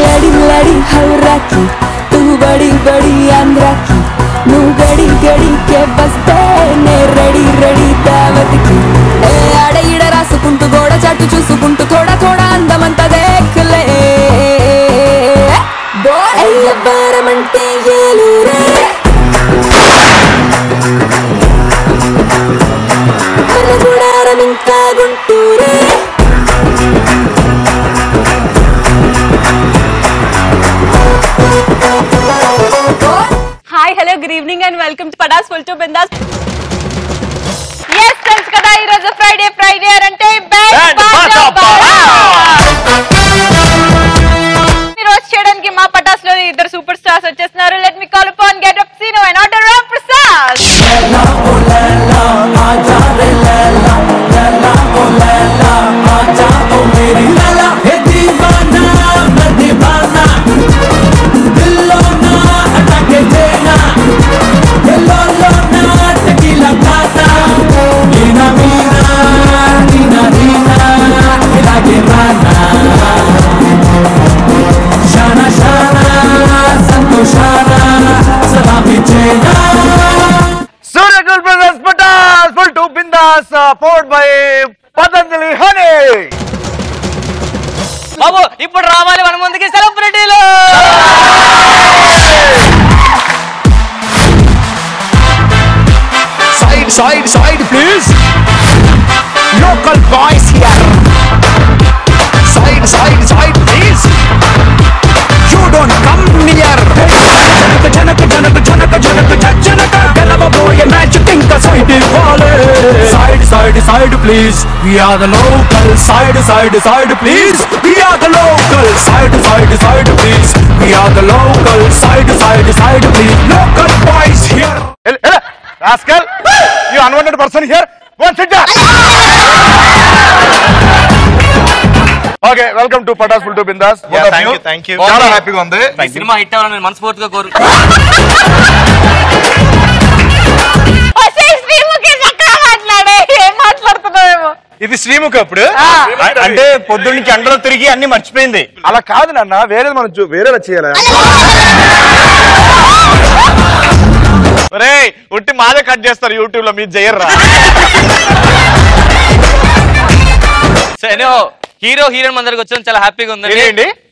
लड़ी लड़ी हौरा की तू बड़ी बड़ी आंध्रा की नू गड़ी गड़ी के बस्ते ने रड़ी रड़ी दावत की आड़ इड़ रासुकुंटू गोड़ चाटू चूसुकुंटू थोड़ा थोड़ा अंदमंता देख ले बारमंटे ఏలూరే గుడారం ఇంకా గుంటూరే Hi, hello, good evening and welcome to Padas Full to Bindas. Yes, friends, kada ee roju Friday ante band baja ee roju cheyadaniki ma Padas lo iddaru super stars vachestunnaru. Let me call upon Get Up Sino and Order Ram Prasad. Lela o lela aaja re lela lela o lela aaja o meri lela he deewana main deewana dillo na atake dena hello lo na tequila gata nina mina nina nina elage rana shana shana santoshana salami chena Suragul Brothers Padas Full to Bindas powered by Patanjali Honey. బాబు ఇప్పుడు రావాలి మన ముందుకి సెలబ్రిటీలు. Side please. Local boys here. Side please. You don't come near. Janaka galava boy magic think side side please. We are the local. Side please. We are the local. Side please. We are the local. Side please. Local boys here. Rascal, you unwanted person here. Go and sit down. Okay, welcome to Padas Full to Bindas. Yeah, thank you. చాలా హ్యాపీగా ఉంది. ఈ cinema hit అవ్వాలని మనస్ఫూర్తిగా కోరు. ఇది శ్రీముఖ అప్పుడు అంటే పొద్దున్నుంచి ఎండలో తిరిగి అన్ని మర్చిపోయింది. అలా కాదు నాన్న, వేరేది మనం వేరేలా చేయాలి. ఒరేయ్ ఉట్టి మాదే కట్ చేస్తారు యూట్యూబ్ లో, మీరు చేయర్రా. హీరో హీరోయిన్ మన దగ్గరికి వచ్చాం, చాలా హ్యాపీగా ఉంది.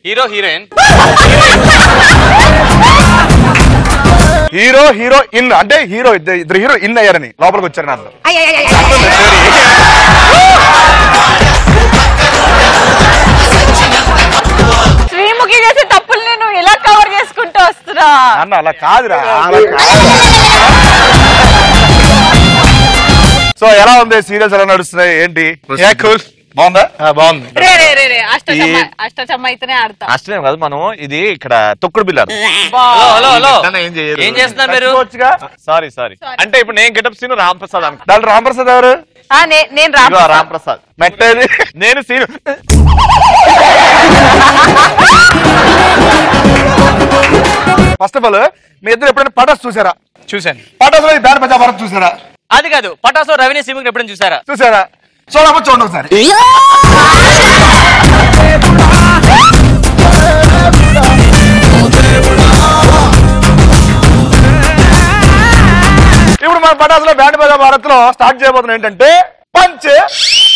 హీరో హీరోయిన్ హీరో ఇన్ అంటే హీరో ఇద్దరు హీరో ఇన్ అయ్యారని లోపలికి వచ్చారు నాకు. శ్రీముఖి చేసే తప్పుల్ని నువ్వు ఇలా కవర్ చేసుకుంటూ వస్తున్నా అన్న. అలా కాదురా. సో ఎలా ఉంది, సీరియల్స్ ఎలా నడుస్తున్నాయి, ఏంటి? బాగుందా? బాగుంది. అష్టచమ్మ అయితేనే ఆడతా. అష్టమే కాదు, మనం ఇది ఇక్కడ తొక్కుడు బిల్లారు. ఏం చేస్తున్నారు మీరు? సారీ అంటే ఇప్పుడు నేను గెటప్ సీను రాంప్రసాద్ అనుకో. దాంట్లో రాంప్రసాద్ ఎవరు? నేను రాంప్రసాద్. మెట్టేది నేను సీను. ఫస్ట్ ఆఫ్ ఆల్ మీ ఇద్దరు ఎప్పుడైనా పటాస్ చూసారా? చూశాను. పటాస్ లో బ్యాండ్ బజా భారత్ చూసారా? అది కాదు, పటాస్ లో రవిని శ్రీముఖి ఎప్పుడైనా చూసారా? చూడండి ఒకసారి. ఇప్పుడు మన పటాస్ లో బ్యాండ్ బజా భారత్ లో స్టార్ట్ చేయబోతున్నా ఏంటంటే పంచ్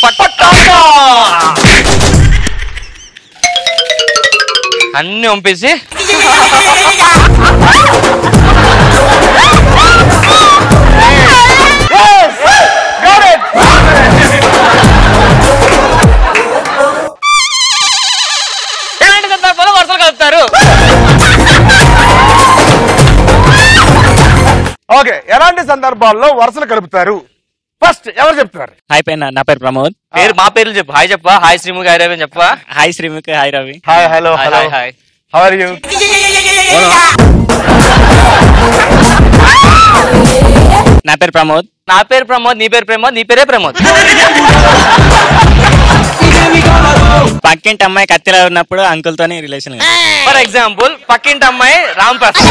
పటాకా. అన్ని పంపేసి ఎలాంటి సందర్భాల్లో వరుసలు కలుపుతారు? ఓకే, ఎలాంటి సందర్భాల్లో వరుసలు కలుపుతారు? ఫస్ట్ ఎవరు చెప్తారు? హాయ్ పైన, నా పేరు ప్రమోద్. మా పేర్లు చెప్పు. హాయ్ చెప్పా. హాయ్ శ్రీముఖి, హాయ్ రవి చెప్పా. Hi Sreemukhi, hi Ravi. Hi hello hi hi. How are you? నా పేరు ప్రమోద్. నా పేరు ప్రమోద్. నీ పేరు ప్రమోద్. నీ పేరే ప్రమోద్. పక్కింటి అమ్మాయి కత్తిలా ఉన్నప్పుడు అంకుల్ తోని రిలేషన్. ఫర్ ఎగ్జాంపుల్ పక్కింటి అమ్మాయి రామ్ ప్రసాద్.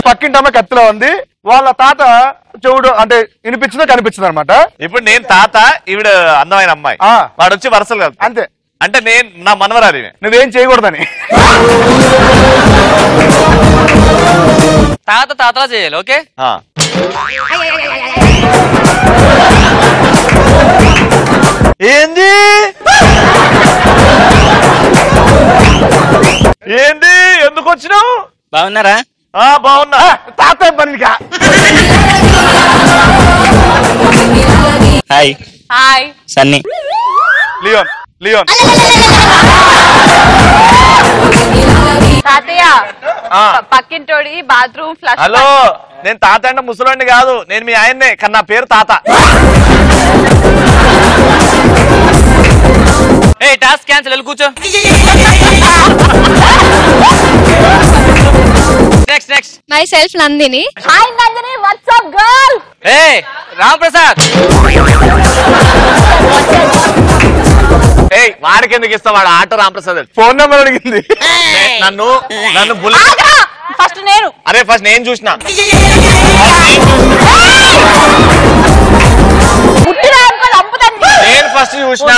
పక్కింటి అమ్మాయి కత్తిలో ఉంది, వాళ్ళ తాత చెవుడు అంటే వినిపించిందో కనిపించింది అనమాట. ఇప్పుడు నేను తాత, ఈవిడ అందమైన అమ్మాయి, వాడు వచ్చి వరుసలు కాదు అంతే. అంటే నేను నా మనవరాలి, నువ్వేం చేయకూడదని. తాతలా చేయాలి. ఓకే ఏంది ఏంది ఎందుకు వచ్చినావు? బాగున్నారా? బాగున్నా. తాత పనిగా. Hi hi Sunny. Leone Leone. తాతయ్య పక్కింటోడి బాత్రూమ్ ఫ్లష్. హలో, నేను తాత అంటే ముసలోండి కాదు, నేను మీ ఆయన్నే, కానీ నా పేరు తాత. ఏ టాస్క్ క్యాన్సిల్, వెళ్ళి కూర్చో. Next myself Nandini. Hi Nandini, what's up girl? ఏ రామ్ ప్రసాద్. ఏయ్, వాడికి ఎందుకు ఇస్తా? వాడు ఆటో రామప్రసాద్. ఫోన్ నెంబర్ అడిగింది. నన్ను ఫస్ట్ నేను. అరే ఫస్ట్ నేను చూసినా. నేను ఫస్ట్ చూసినా.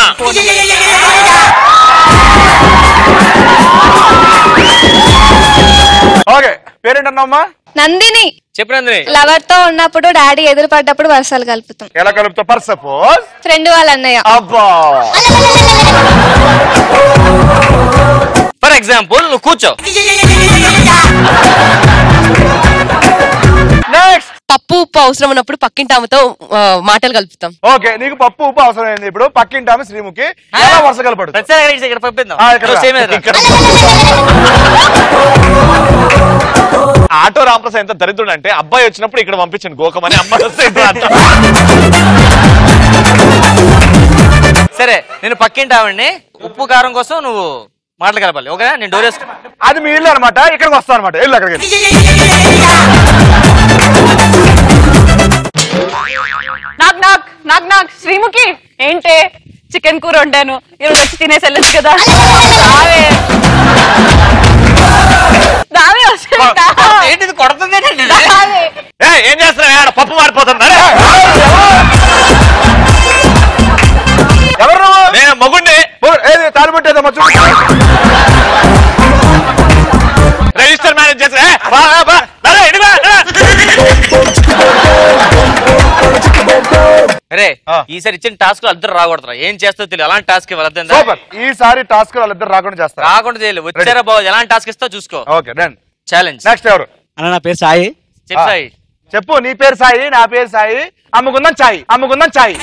ఓకే, పేరేంటన్నామ్మా? నందిని. చెప్పు నందిని. లవర్ తో ఉన్నప్పుడు డాడీ ఎదురు పడ్డప్పుడు వర్షాలు కలుపుతాం. ఎలా కలుపుతా? ఫర్ సపోజ్ ఫ్రెండ్ వాళ్ళ అన్నయ్య. అబ్బా. ఫర్ ఎగ్జాంపుల్ నువ్వు కూర్చో. నెక్స్ట్. పప్పు ఉప్పు అవసరం ఉన్నప్పుడు పక్కింటి ఆమెతో మాటలు కలుపుతాం. ఓకే, నీకు పప్పు ఉప్పు అవసరమైంది. ఇప్పుడు పక్కింటి ఆమె శ్రీముఖి ఎలా వరుస కలపడు? ఇక్కడ పంపిద్దాం. ఆటో రామప్రసాద్ ఎంత దరిద్రుడు అంటే, అబ్బాయి వచ్చినప్పుడు ఇక్కడ పంపించండి గోకమని, అమ్మాయి వస్తే సరే, నేను పక్కింటి ఆవిడ్ని, ఉప్పు కారం కోసం నువ్వు మాటలు కలపాలి. ఓకే, నేను డోర్ వేసుకో. అది మీ ఇల్లు అనమాట, ఇక్కడికి వస్తా అనమాట. ఇల్లు అక్కడికి. నాకు శ్రీముఖి ఏంటే చికెన్ కూర వండాను, ఈరోజు వచ్చి తినేసి వెళ్ళచ్చు కదా. ఏంటిది కొడుతుంది? ఏం చేస్తున్నా? పప్పు మారిపోతుంది. ఎవరు? నేను మగుండి. ఏది తాలిబెట్టేదా? రిజిస్టర్ మ్యారేజ్ చేస్తా. అరే ఈసారి ఇచ్చిన టాస్క్ ఇద్దరు రాకూడదు. ఏం చేస్తావు తెలియదు, ఎలాంటి టాస్క్ ఇవ్వాలి. సూపర్. ఈసారి టాస్క్ వాళ్ళిద్దరు రాకుండా చేస్తారు. రాకుండా చేయలేదు. వచ్చారా బాబు, ఎలాంటి టాస్క్ ఇస్తావు చూసుకో. Okay done. ఛాలెంజ్. నెక్స్ట్ ఎవరు? అన్న నా పేరు సాయి. చెప్పు సాయి. చెప్పు. నీ పేరు సాయి, నా పేరు సాయి. అమ్ముకుందాం చాయ్, అమ్ముకుందాం చాయ్.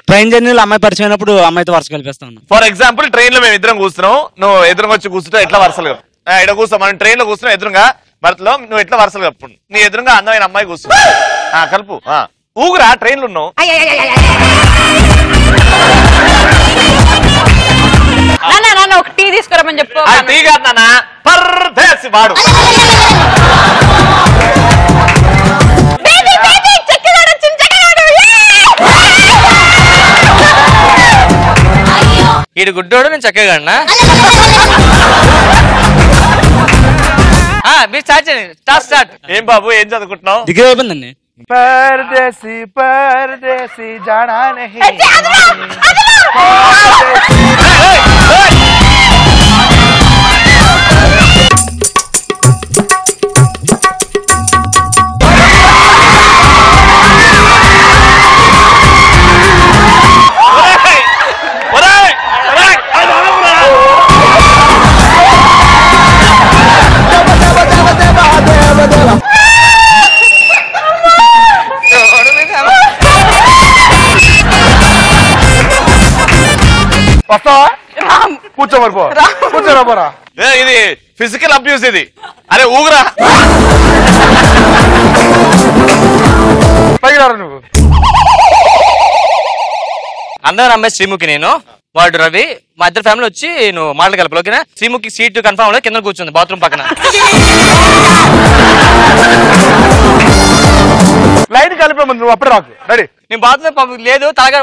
ట్రైన్ జర్నీలో అమ్మాయి పరిచయమైనప్పుడు అమ్మాయితో వరుస కలిపేస్తా ఉన్నా. ఫర్ ఎగ్జాంపుల్ ట్రైన్ లో మేము ఇద్దరం కూర్చున్నాం, నువ్వు ఎదురుగా వచ్చి కూర్చుంటావు. ఎట్లా వరుసలు ఇక్కడ కూర్చో. మనం ట్రైన్ లో కూర్చున్నాం ఎదురుగా భర్తలో, నువ్వు ఎట్లా వరుసలు కలుపు. నీ ఎదురుగా అందమైన అమ్మాయి కూర్చున్నా కలుపు. ఊగురా, ట్రైన్లు ఉన్నావు. నాన్న ఒక టీ తీసుకురామని చెప్పు. టీ కాదు నాన్న, పర్దేసి వాడు. ఈడు గుడ్డోడు, నేను చక్కగా మీరు స్టార్ట్ చేయండి. స్టార్ట్. ఏం బాబు, ఏం చదువుకుంటున్నావు? డిగ్రీ అయిపోయిందండి. పర్దేసి పర్దేసి జానా నహీ. వస్తావా? కూర్చోమరిపో. కూర్చోరా పోరా. ఇది ఫిజికల్ అబ్యూస్ ఇది. అరే ఊగురా. పైకి రారా నువ్వు. అందరూ అమ్మాయి శ్రీముఖి, నేను వాడు రవి. మా ఇద్దరు ఫ్యామిలీ వచ్చి నువ్వు మాటలు కలపాలి. ఓకేనా? శ్రీముఖి సీట్ కన్ఫర్మ్ లో కింద కూర్చుంది బాత్రూమ్ పక్కన. లైన్ కలిపే ముందు నువ్వు అప్పుడే రాకు. రెడీ? నేను బాత్రూమ్ లేదు తలగా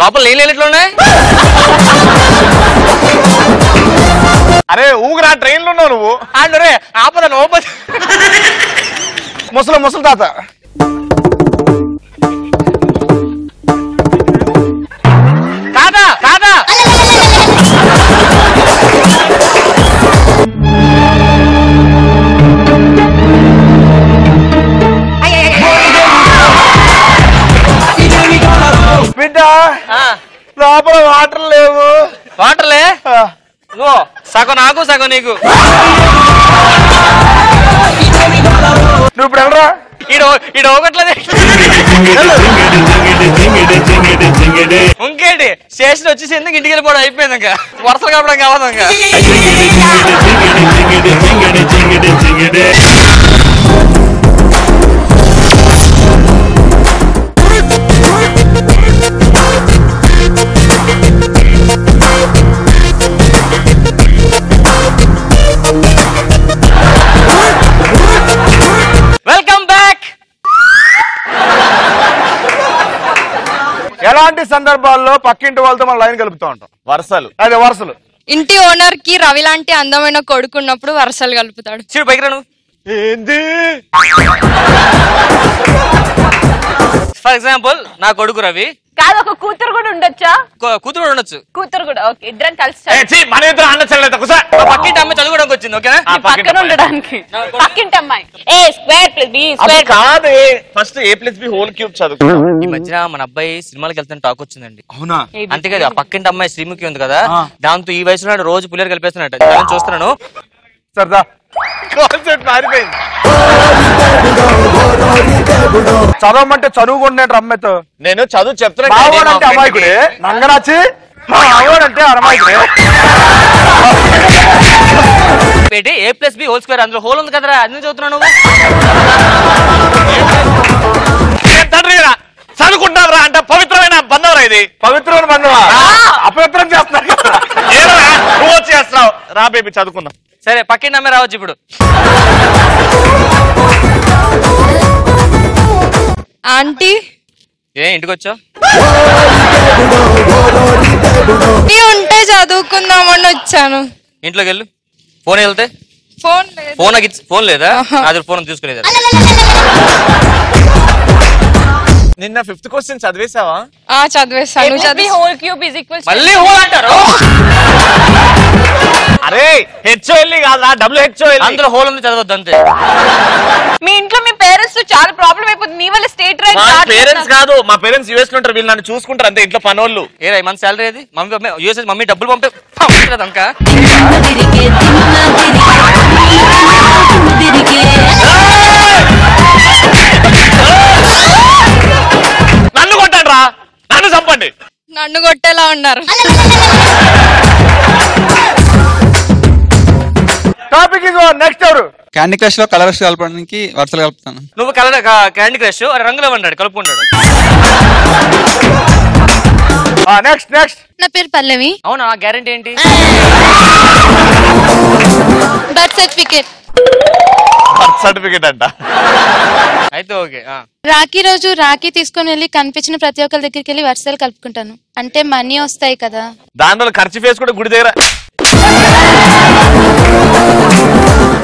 లోపల లేనట్లు ఉన్నాయి. అరే ఊగురా, ట్రైన్ లో ఉన్నావు నువ్వు. ఆడరే ఆపద లోపల ముసలి తాత. కాదా కాదా బిడ్డ లోపల వాటర్ లేవు. వాటర్లే సగం నాకు సగం నీకు. నువ్వు ఇప్పుడు ఎవరా? ఈడ ఒకట్లేదు. ఇంకేంటి స్టేషన్ వచ్చేసి ఎందుకు ఇంటికి వెళ్ళిపోవడం అయిపోయింది. ఇంకా వరుసలు కావడం కావాలి. ఇంకా వెల్కమ్ బ్యాక్. ఎలాంటి సందర్భాల్లో పక్కింటి వాళ్ళతో మనం లైన్ కలుపుతూ ఉంటాం? వరుసలు. అదే వరుసలు. ఇంటి ఓనర్ కి రవి లాంటి అందమైన కొడుకున్నప్పుడు వరుసలు కలుపుతాడు. చూడు పైకి రాను. ఏంది? ఫర్ ఎగ్జాంపుల్ నా కొడుకు రవి. కాదు, ఒక కూతురు కూడా ఉండొచ్చా? కూతురు ఉండొచ్చు. కూతురు కూడా. ఓకే, ఇద్దరం కలిసి మన ఇద్దరు అన్నచెల్లెలు కుసా. పక్కింటి అమ్మాయి చదువుకోవడానికి వచ్చింది. ఓకేనా? పక్కన ఉండడానికి. పక్కింటి అమ్మాయి. ఏ స్క్వేర్ ప్లస్ బి స్క్వేర్ కాదు, ఫస్ట్ ఏ ప్లస్ బి హోల్ క్యూబ్ చదువు. ఈ మధ్యన మన అబ్బాయి సినిమాలకు వెళ్తాను టాక్ వచ్చిందండి. అవునా? అంతేకాదు ఆ పక్కింటి అమ్మాయి శ్రీముఖి ఉంది కదా, దాంతో ఈ వయసులో రోజు పులియర్ కలిపేస్తున్నాడు. చూస్తున్నాను. సరదా కాన్సెప్ట్ మారిపోయింది. చదవమంటే చదువుకుంటే అమ్మాయితో. నేను చదువు చెప్తున్నా. మావాడంటే అమాయకుడే, నంగరాచి. మావాడంటే అమాయకుడే. ఏ ప్లస్ బి హోల్ స్క్వేర్, అందులో హోల్ ఉంది కదరా, అందుకు చదువుతున్నావు నువ్వు. చదువుకుంటావురా అంటే పవిత్రమైన బంధం రా. ఇది పవిత్రమైన బంధమా? అపవిత్రం చేస్తున్నారు. నువ్వు వచ్చేస్తున్నావు. రా బేబీ చదువుకుందాం. సరే పక్కింటి అమ్మాయి రావచ్చు ఇప్పుడు. ఆంటీ ఏ ఇంటికి వచ్చావు? ఉంటే చదువుకుందామని వచ్చాను. ఇంట్లోకి వెళ్ళు. ఫోన్ వెళ్తే ఫోన్ ఫోన్ లేదా? అది ఫోన్ తీసుకునేది. నిన్న 5th క్వశ్చన్ చదివేసావా? చదివేసాను. హోల్ క్యూబ్ ఇస్ ఈక్వల్స్ మళ్ళీ హోల్ అంటారు. అరే హెచ్ఓఎల్ కాదా, WHOL. అందులో హోల్ ఉంది, చదవద్దు అంతే. మీ ఇంట్లో మీ పేరెంట్స్ తో చాలా ప్రాబ్లం అయిపోతుంది. నీ వల్ల స్టేట్ ర్యాంక్. మా పేరెంట్స్ కాదు, మా పేరెంట్స్ యుఎస్ లో ఉంటారు. వీళ్ళు నన్ను చూసుకుంటారు అంతే. ఇంట్లో పనోళ్ళు. ఏ మన శాలరీ ఏది? మమ్మీ యూఎస్ మమ్మీ డబ్బులు పంపేది అంకా. నన్ను కొట్టండి రా, నన్ను చంపండి. నన్ను కొట్టేలా ఉన్నారు. టాపిక్ ఇస్ నెక్స్ట్ ఎవరు? క్యాండీ క్రష్ లో కలర్స్ కలపడానికి వరుసలు కలుపుతాను. నువ్వు కలర్ క్యాండీ క్రష్ రంగులో ఉన్నాడు కలుపుకుంటాడు. Next next. నా పేరు పల్లవి. అవునా? గ్యారెంటీ ఏంటి? Birth certificate. బర్త్ సర్టిఫికేట్ అంట. అయితే ఓకే. రాఖీ రోజు రాఖీ తీసుకుని వెళ్ళి కనిపించిన ప్రతి ఒక్కరి దగ్గరికి వెళ్ళి వరుసలు కలుపుకుంటాను. అంటే మనీ వస్తాయి కదా. దాంట్లో ఖర్చు ఫేస్ కూడా గుడి దగ్గర.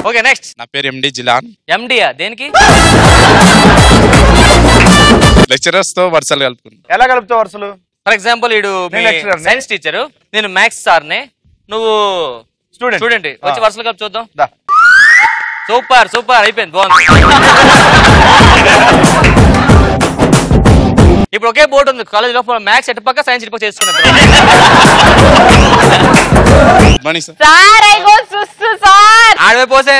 Okay next. నా పేరు ఎండి జిలాన్. ఎండియా దేనికి? లెక్చరర్స్ తో వరుసలు కలుపుకుంటాను. ఎలా కలుపుతావు వరుసలు? ఫర్ ఎగ్జాంపుల్ ఇడు సైన్స్ టీచర్, నేను మ్యాథ్స్ సార్నే, నువ్వు స్టూడెంట్. వచ్చి వరుసలు కలిపి చూద్దాం. సూపర్ సూపర్ అయిపోయింది, బాగుంది. ఇప్పుడు ఒకే బోర్డు ఉంది కాలేజ్ లో, మ్యాథ్స్ ఎటు పక్క సైన్స్ ఇటు పక్క చేస్తున్నారు. ఆడవే పోసే.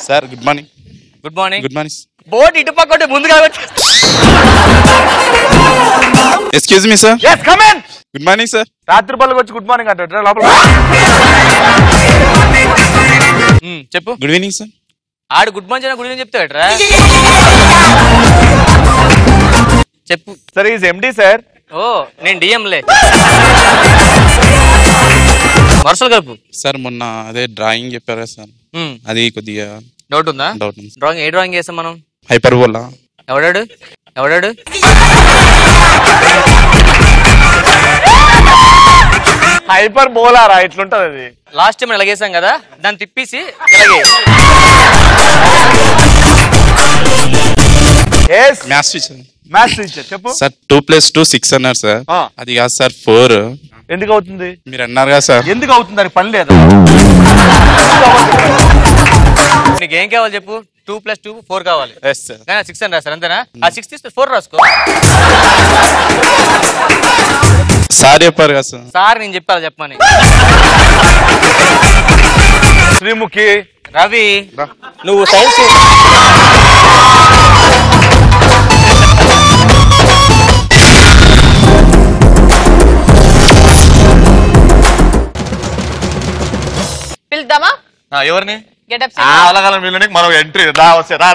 Sir good morning. Good morning. Good morning. Board ఇటు పక్క ఉంటే ముందు కాబట్టి. Excuse me sir. yes come in. Good morning sir. రాత్రి పల్లకి వచ్చి గుడ్ మార్నింగ్ అంటే లోపల. చెప్పు. Good evening sir. ఆడు గుడ్ మార్నింగ్ గుడ్ ఈవినింగ్ చెప్తాడరా. చెప్పు. Sir is MD sir. ఓ నేను డిఎంలే. వరుసలు కలుపు. సార్ మొన్న అదే డ్రాయింగ్ చెప్పారు కదా సార్, అది కొద్దిగా డౌట్ ఉందా? డౌట్ ఉంది. డ్రాయింగ్ ఏ డ్రాయింగ్ చేసాం మనం? హైపర్బోలా. ఎవడాడు? హైపర్ బోలారా ఇట్లుంటది అది. లాస్ట్ టైం ఇలాగేసాం కదా, దాన్ని తిప్పేసి ఇలాగే. Maths teacher. మ్యాథ్స్ టీచర్ చెప్పు సార్. 2+2 6 అన్నారు సార్. అది కాదు సార్ 4. ఎందుకు అవుతుంది? మీరు అన్నారు కదా సార్. ఎందుకు అవుతుంది? దానికి పని లేదా? నీకు ఏం కావాలి చెప్పు? 2+2 4 కావాలి. 6 అని రాస్తారు అంతేనా? ఆ 6 తీస్తే 4 రాసుకో. సార్ చెప్పారు కదా సార్. సార్ నేను చెప్పమని. శ్రీముఖి, రవి నువ్వు సైన్స్ పిలుద్దామా? ఎవరిని? గెటప్ అలాగలం వీళ్ళని మనం ఎంట్రీ రా వస్తే రా.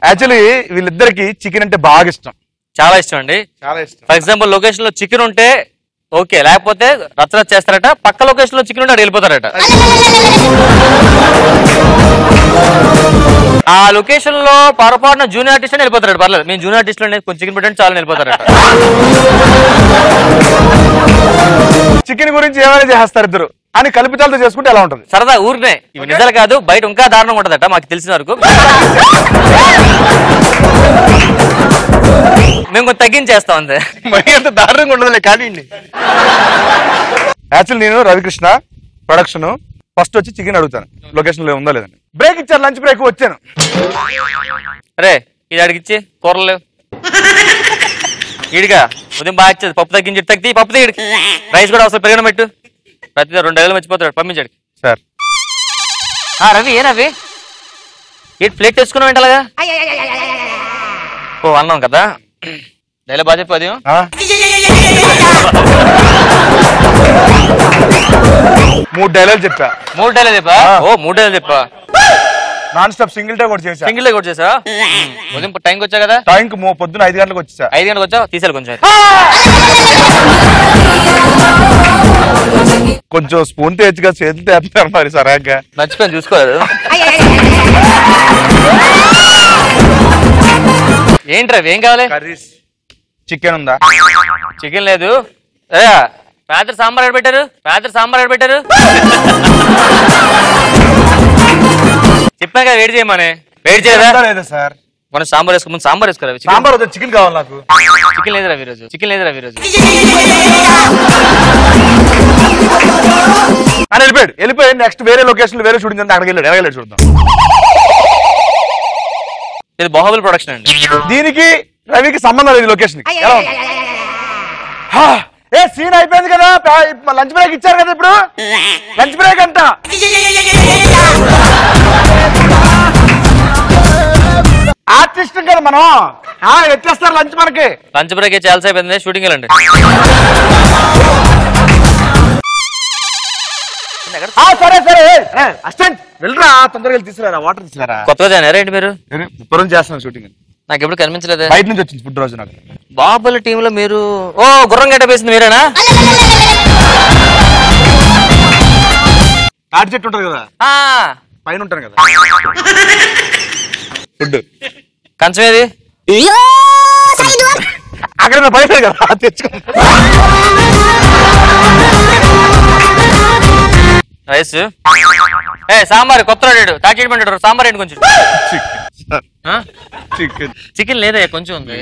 యాక్చువల్లీ వీళ్ళిద్దరికి చికెన్ అంటే బాగా ఇష్టం. చాలా ఇష్టం అండి. చాలా ఇష్టం. ఫర్ ఎగ్జాంపుల్ లొకేషన్ లో చికెన్ ఉంటే ఓకే, లేకపోతే రచ్చ చేస్తారట. పక్క లొకేషన్ లో చికెన్ ఉంటే అక్కడ వెళ్ళిపోతారట. ఆ లొకేషన్ లో పొరపాటున జూనియర్ ఆర్టిస్ట్ అని వెళ్ళిపోతారట. పర్లేదు, మేము జూనియర్ ఆర్టిస్ట్ లో కొంచెం చికెన్ పెట్టండి చాలా వెళ్ళిపోతారట. చికెన్ గురించి ఏమైనా చేస్తారు ఇద్దరు అని కల్పితాలతో చేసుకుంటే ఎలా ఉంటుంది? సరదా ఊరినే. ఇవి నిజాలు కాదు, బయట ఇంకా దారుణంగా ఉంటదట మాకు తెలిసిన వరకు. మేము కొంచెం తగ్గించేస్తాం అంతే. మరి అంత దారుణంగా ఉండదులే కానీ. యాక్చువల్లీ నేను రవికృష్ణ ప్రొడక్షన్ ఫస్ట్ వచ్చి చికెన్ అడుగుతాను లొకేషన్ లో ఉందా లేదని. బ్రేక్ ఇచ్చారు, లంచ్ బ్రేక్ వచ్చాను. అరే ఇది అడిగిచ్చి కూరలు లేవు ఈడిగా ఉదయం బాగా ఇచ్చేది. పప్పు తగ్గించి తగ్గి పప్పు తీయడికి రైస్ కూడా అవసరం పెరిగిన పెట్టు. ప్రతి 2 డైలు మర్చిపోతాడు, పంపించాడు సార్. రవి ఏ రవి ఏంటి ప్లేట్ తెచ్చుకున్నావు ఏంటి అలాగా? ఓ అన్నాం కదా డైలాగ్ బాగా చెప్పు. అది 3 డైలాగ్ చెప్పా. 3 డైలాగ్ చెప్పా? ఓ 3 డైలాగ్ చెప్పా. నాన్ స్టాప్ సింగిల్ డే కూడా చేసా. సింగిల్ డే కూడా చేసా. ఉదయం టైంకి వచ్చా కదా? టైంకి పొద్దున 5 గంటలకు వచ్చేసా. 5 గంటలకు వచ్చా? తీసేయాలి కొంచెం. కొంచెం స్పూన్ తెచ్చుగా చేతులు తెస్తారు మరి సరాగ్గా. మర్చిపోయి చూసుకోలేదు. ఏంటి రవి ఏం కావాలి? కర్రీస్. చికెన్ ఉందా? చికెన్ లేదు. రాత్రి సాంబార్ ఎక్కడ పెట్టారు? చెప్పాను కదా వెయిట్ చేయమని. వెయిట్ చేయదా? లేదా సార్. మనం సాంబార్ వేసుకో. ముందు సాంబార్ వేసుకోరా. సాంబార్ వద్దు, చికెన్ కావాలి నాకు. చికెన్ లేదురా ఈరోజు. అని వెళ్ళిపోయి నెక్స్ట్ వేరే లొకేషన్ వేరే షూటింగ్ అంతా అక్కడికి వెళ్ళాడు చూద్దాం. ఇది బాహుబలి ప్రొడక్షన్ అండి. దీనికి రవికి సంబంధం లేదు లొకేషన్. ఏ సీన్ అయిపోయింది కదా, లంచ్ బ్రేక్ ఇచ్చారు కదా. ఇప్పుడు లంచ్ బ్రేక్ అంట. ఆర్టిస్ట్ కదా మనం, ఎట్లేస్తారు లంచ్ మనకి. లంచ్ బ్రేక్ చాలా సేపు అయింది, షూటింగ్ వెళ్ళండి. సరే అసిస్టెంట్ వెళ్ళరా, తొందరగా వెళ్ళి తీసుకురా, వాటర్ తీసుకురా. కొత్తగా జాయిన్ ఏంటి మీరు? పురం చేస్తున్నాను షూటింగ్. నాకు ఎప్పుడు కనిపించలేదు. బయట నుంచి వచ్చింది ఫుడ్ రోజు నాకు. బాహుబలి టీమ్ లో మీరు ఓ గుర్రం గడ్డ వేసింది మీరేనా? తాటి చెట్టు ఉంటది కదా, పైన ఉంటాను కదా ఫుడ్. కంచం ఏది? అక్కడ బయట కదా తెచ్చుకో. రైస్ సాంబార్ కొత్త తాటి పండు సాంబార్ ఏంటి కొంచెం. చికెన్ లేదా కొంచెం ఉంది.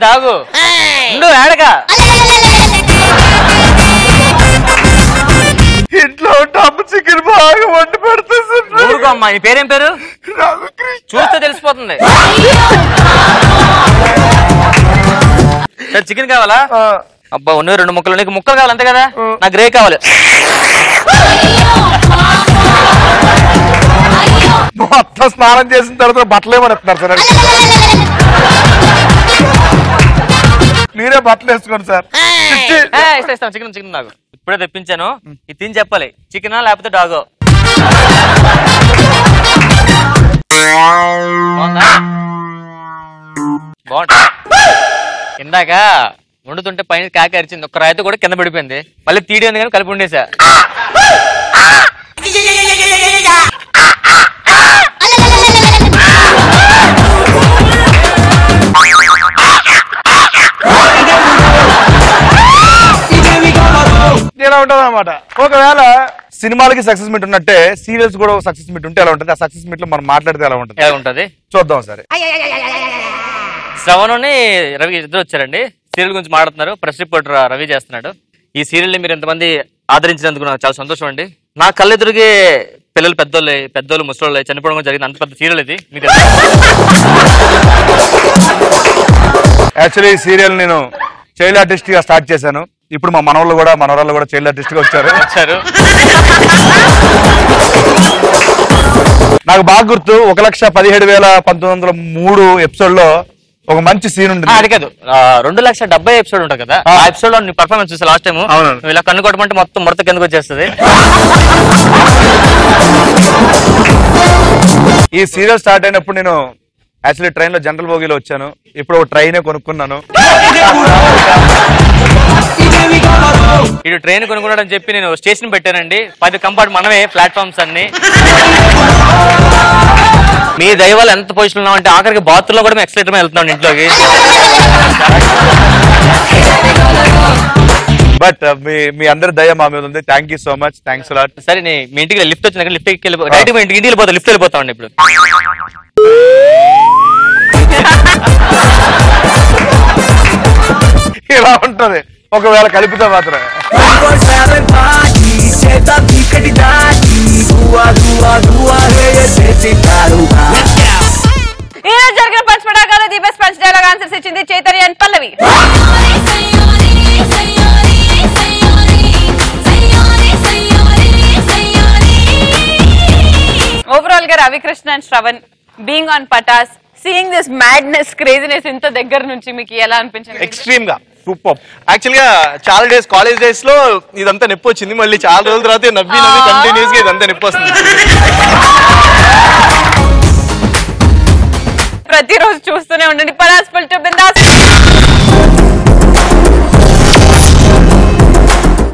దాగు ఏడగా ఇంట్లో టప్ చికెన్ బాగా వండి పెడుతుంది. ఊరుకోమ్మా. నీ పేరేం పేరు? చూస్తే తెలిసిపోతుంది. సరే చికెన్ కావాలా? అబ్బా ఉన్న 2 ముక్కలు. నీకు ముక్కలు కావాలి అంతే కదా? నాకు గ్రే కావాలి. మొత్తం స్నానం చేసిన తర్వాత బట్టలు ఏమనిస్తున్నారు సార్? మీరే బట్టలు వేసుకోండి సార్. చికెన్ చికెన్ నాకు ఇప్పుడే తెప్పించాను. ఇది తిని చెప్పాలి, చికెనా లేకపోతే డాగో. బాగుంటా. ఇందాక వండుతుంటే పైన కాకి అరిచింది, ఒక్క రాయితో కూడా కింద పడిపోయింది. మళ్ళీ తీడి ఉంది కానీ కలిపి ఉండేసా. ఇలా ఉంటుంది అన్నమాట. ఒకవేళ సినిమాలకి సక్సెస్ మీట్ ఉన్నట్టే సీరియల్స్ కూడా సక్సెస్ మీట్ ఉంటే ఎలా ఉంటుంది? ఆ సక్సెస్ మీట్ లో మనం మాట్లాడితే ఎలా ఉంటుంది? ఎలా ఉంటది చూద్దాం సరే. శ్రవణుని రవి ఇద్దరు వచ్చారండి, సీరియల్ గురించి మాట్లాడుతున్నారు. ప్రెస్ రిపోర్టర్ రవి చేస్తున్నాడు. ఈ సీరియల్ ని మీరు ఎంతమంది ఆదరించినందుకు నాకు చాలా సంతోషం అండి. నా కళ్ళెదురుగే పిల్లలు పెద్దోళ్ళు ముసలోళ్ళు చనిపోవడం జరిగింది. అంత పెద్ద సీరియల్ ఇది. మీకు యాక్చువల్లీ ఈ సీరియల్ నేను చైల్డ్ ఆర్టిస్ట్ గా స్టార్ట్ చేశాను. ఇప్పుడు మా మనవరాళ్ళు కూడా చైల్డ్ ఆర్టిస్ట్ గా వచ్చారు. నాకు బాగా గుర్తు 1,17,1903 ఎపిసోడ్ లో ఒక మంచి సీన్ ఉంటుంది. అది కాదు, 2,70,000 ఎపిసోడ్ ఉంటుంది కదా, ఆ ఎపిసోడ్ లో నీ పర్ఫార్మెన్స్ చూసా లాస్ట్ టైం. నువ్వు ఇలా కన్ను కొట్టమంటే మొత్తం ముడత కిందకు వచ్చేస్తుంది. ఈ సీరియల్ స్టార్ట్ అయినప్పుడు నేను యాక్చువల్లీ ట్రైన్ లో జనరల్ బోగిలో వచ్చాను. ఇప్పుడు ఒక ట్రైనే కొనుక్కున్నాను. ఇటు ట్రైన్ కొనుక్కున్నాడని చెప్పి నేను స్టేషన్ పెట్టానండి. 10 కంపార్ట్ మనమే, ప్లాట్ఫామ్స్ అన్ని. మీ దైవాలు ఎంత పొజిషన్ ఉన్నాం అంటే ఆఖరికి బాత్రూమ్ లో కూడా మేము ఎక్సలెటర్ మీద వెళ్తున్నాం ఇంట్లోకి. బట్ మీ అందరి దయ మా మీద ఉంది. Thank you so much. Thanks lot. సరే మీ ఇంటికి లిఫ్ట్ వచ్చిన లిఫ్ట్ డైరెక్ట్ ఇంటికి వెళ్ళిపోతాం. లిఫ్ట్ వెళ్ళిపోతామండి ఇప్పుడు. ఇలా ఉంటది ఒకవేళ కలిపితే మాత్రం. ఈ రోజు జరిగిన పంచ్ పటాకాలో the best punch dialogue answers ఇచ్చింది చైతన్య అండ్ పల్లవి. ఓవరాల్ గా Ravikrishna and Shravan being on Patas, seeing this madness, craziness ఇంత దగ్గర నుంచి మీకు ఎలా అనిపించింది? ఎక్స్ట్రీమ్ గా సూపర్. యాక్చువల్ గా చాలా డేస్ కాలేజ్ డేస్ లో ఇదంతా నొప్పి వచ్చింది. మళ్ళీ చాలా రోజుల తర్వాత నవ్వి కంటిన్యూస్ గా ఇదంతా నొప్పి వస్తుంది. ప్రతిరోజు చూస్తూనే ఉండండి పటాస్ ఫుల్ టు బిందాస్.